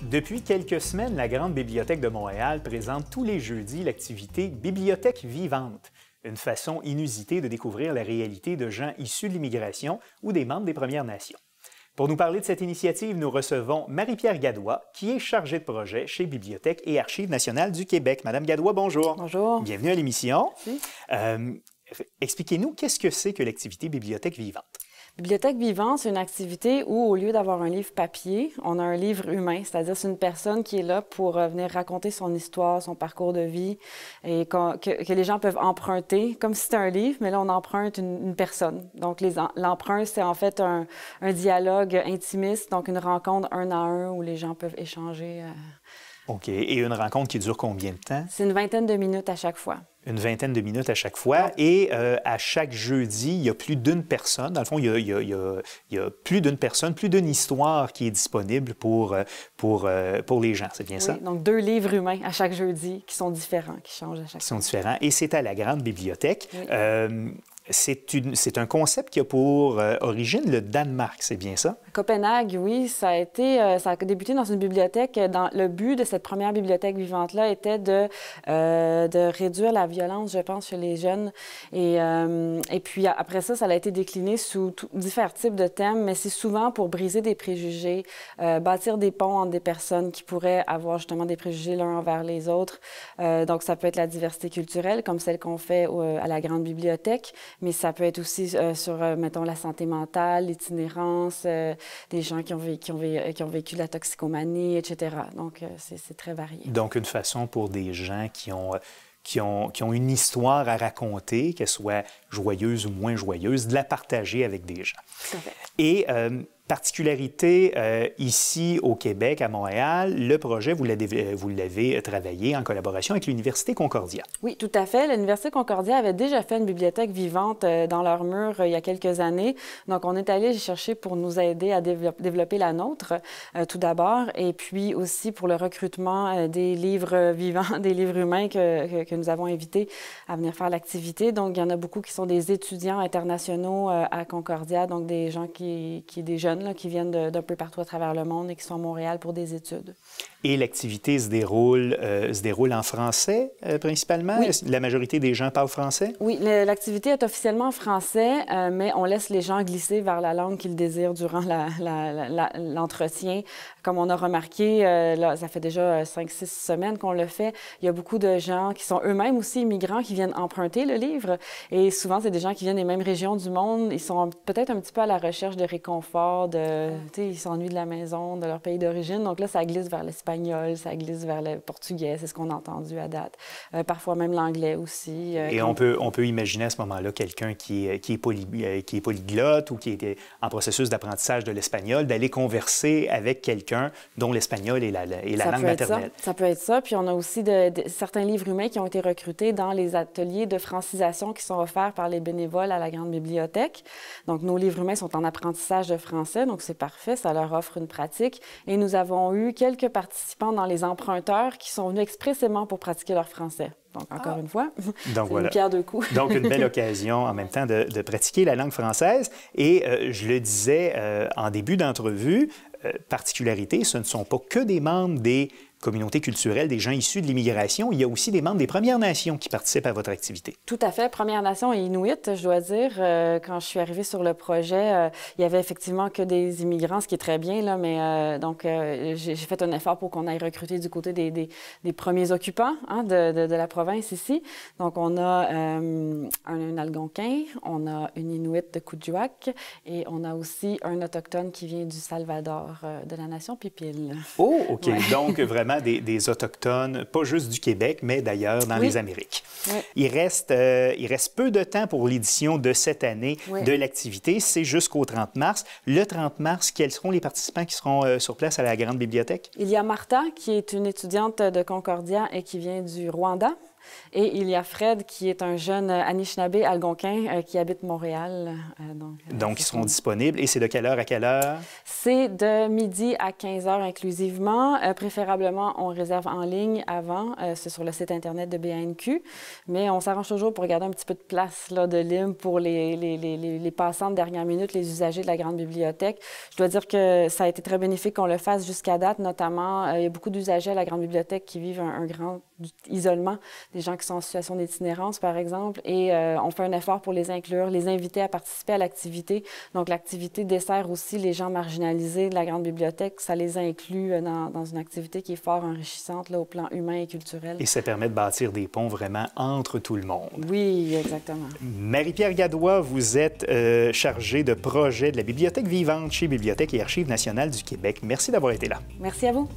Depuis quelques semaines, la Grande Bibliothèque de Montréal présente tous les jeudis l'activité Bibliothèque vivante, une façon inusitée de découvrir la réalité de gens issus de l'immigration ou des membres des Premières Nations. Pour nous parler de cette initiative, nous recevons Marie-Pierre Gadouat, qui est chargée de projet chez Bibliothèque et Archives nationales du Québec. Madame Gadouat, bonjour. Bonjour. Bienvenue à l'émission. Merci. Expliquez-nous, qu'est-ce que c'est que l'activité Bibliothèque vivante? Bibliothèque vivante, c'est une activité où, au lieu d'avoir un livre papier, on a un livre humain, c'est-à-dire c'est une personne qui est là pour venir raconter son histoire, son parcours de vie, et que les gens peuvent emprunter, comme si c'était un livre, mais là, on emprunte une personne. Donc, l'emprunt, c'est en fait un dialogue intimiste, donc une rencontre un à un où les gens peuvent échanger. OK. Et une rencontre qui dure combien de temps? C'est une vingtaine de minutes à chaque fois. Une vingtaine de minutes à chaque fois. Et à chaque jeudi, il y a plus d'une personne. Dans le fond, il y a plus d'une personne, plus d'une histoire qui est disponible pour les gens. C'est bien ça? Oui, donc 2 livres humains à chaque jeudi qui sont différents, qui changent à chaque fois. Qui sont différents. Et c'est à la Grande Bibliothèque. Oui. C'est un concept qui a pour origine le Danemark, c'est bien ça? Copenhague, oui, ça a débuté dans une bibliothèque. Le but de cette première bibliothèque vivante-là était de réduire la violence, je pense, chez les jeunes. Et puis après ça, ça a été décliné sous divers types de thèmes, mais c'est souvent pour briser des préjugés, bâtir des ponts entre des personnes qui pourraient avoir justement des préjugés l'un envers les autres. Donc, ça peut être la diversité culturelle, comme celle qu'on fait à la Grande Bibliothèque, mais ça peut être aussi sur, mettons, la santé mentale, l'itinérance, des gens qui ont vécu de la toxicomanie, etc. Donc, c'est très varié. Donc, une façon pour des gens qui ont une histoire à raconter, qu'elle soit joyeuse ou moins joyeuse, de la partager avec des gens. Tout à fait. Et particularité ici au Québec, à Montréal, le projet, vous l'avez travaillé en collaboration avec l'Université Concordia. Oui, tout à fait. L'Université Concordia avait déjà fait une bibliothèque vivante dans leurs murs il y a quelques années. Donc, on est allé chercher pour nous aider à développer la nôtre, tout d'abord, et puis aussi pour le recrutement des livres vivants, des livres humains que nous avons invités à venir faire l'activité. Donc, il y en a beaucoup qui sont des étudiants internationaux à Concordia, donc des gens des jeunes là, qui viennent d'un peu partout à travers le monde et qui sont à Montréal pour des études. Et l'activité se déroule en français, principalement? Oui. La majorité des gens parlent français? Oui, l'activité est officiellement en français, mais on laisse les gens glisser vers la langue qu'ils désirent durant l'entretien. Comme on a remarqué, là, ça fait déjà 5-6 semaines qu'on le fait, il y a beaucoup de gens qui sont eux-mêmes aussi immigrants qui viennent emprunter le livre. Et souvent, c'est des gens qui viennent des mêmes régions du monde. Ils sont peut-être un petit peu à la recherche de réconfort, ils s'ennuient de la maison, de leur pays d'origine. Donc là, ça glisse vers l'espagnol, ça glisse vers le portugais, c'est ce qu'on a entendu à date. Parfois même l'anglais aussi. Et on peut imaginer à ce moment-là quelqu'un qui est polyglotte ou qui est en processus d'apprentissage de l'espagnol, d'aller converser avec quelqu'un dont l'espagnol est la langue maternelle. Ça peut être ça. Puis on a aussi certains livres humains qui ont été recrutés dans les ateliers de francisation qui sont offerts par les bénévoles à la Grande Bibliothèque. Donc, nos livres humains sont en apprentissage de français, donc c'est parfait, ça leur offre une pratique. Et nous avons eu quelques participants dans les emprunteurs qui sont venus expressément pour pratiquer leur français. Donc, encore une fois, c'est voilà. Une pierre deux coups. Donc, une belle occasion en même temps de pratiquer la langue française. Et je le disais en début d'entrevue, particularité, ce ne sont pas que des membres des communautés culturelles, des gens issus de l'immigration. Il y a aussi des membres des Premières Nations qui participent à votre activité. Tout à fait. Premières Nations et Inuit, je dois dire. Quand je suis arrivée sur le projet, il y avait effectivement que des immigrants, ce qui est très bien, là, mais donc j'ai fait un effort pour qu'on aille recruter du côté des premiers occupants de la province ici. Donc, on a un Algonquin, on a une Inuit de Kuujjuaq et on a aussi un Autochtone qui vient du Salvador, de la nation Pipil. Oh, OK. Ouais. Donc, vraiment des Autochtones, pas juste du Québec, mais d'ailleurs dans les Amériques. Oui. Il reste peu de temps pour l'édition de cette année de l'activité. C'est jusqu'au 30 mars. Le 30 mars, quels seront les participants qui seront sur place à la Grande Bibliothèque? Il y a Martha, qui est une étudiante de Concordia et qui vient du Rwanda. Et il y a Fred, qui est un jeune Anishinaabe algonquin qui habite Montréal. Donc, ils seront disponibles. Et c'est de quelle heure à quelle heure? C'est de midi à 15 heures inclusivement. Préférablement, on réserve en ligne avant. C'est sur le site Internet de BANQ. Mais on s'arrange toujours pour garder un petit peu de place là, de libre pour les passants de dernière minute, les usagers de la grande bibliothèque. Je dois dire que ça a été très bénéfique qu'on le fasse jusqu'à date, notamment. Il y a beaucoup d'usagers à la grande bibliothèque qui vivent un grand isolement, des gens qui sont en situation d'itinérance, par exemple, et on fait un effort pour les inclure, les inviter à participer à l'activité. Donc, l'activité dessert aussi les gens marginalisés de la grande bibliothèque. Ça les inclut dans une activité qui est fort enrichissante là, au plan humain et culturel. Et ça permet de bâtir des ponts vraiment entre tout le monde. Oui, exactement. Marie-Pierre Gadouin, vous êtes chargée de projet de la Bibliothèque vivante chez Bibliothèque et Archives nationales du Québec. Merci d'avoir été là. Merci à vous.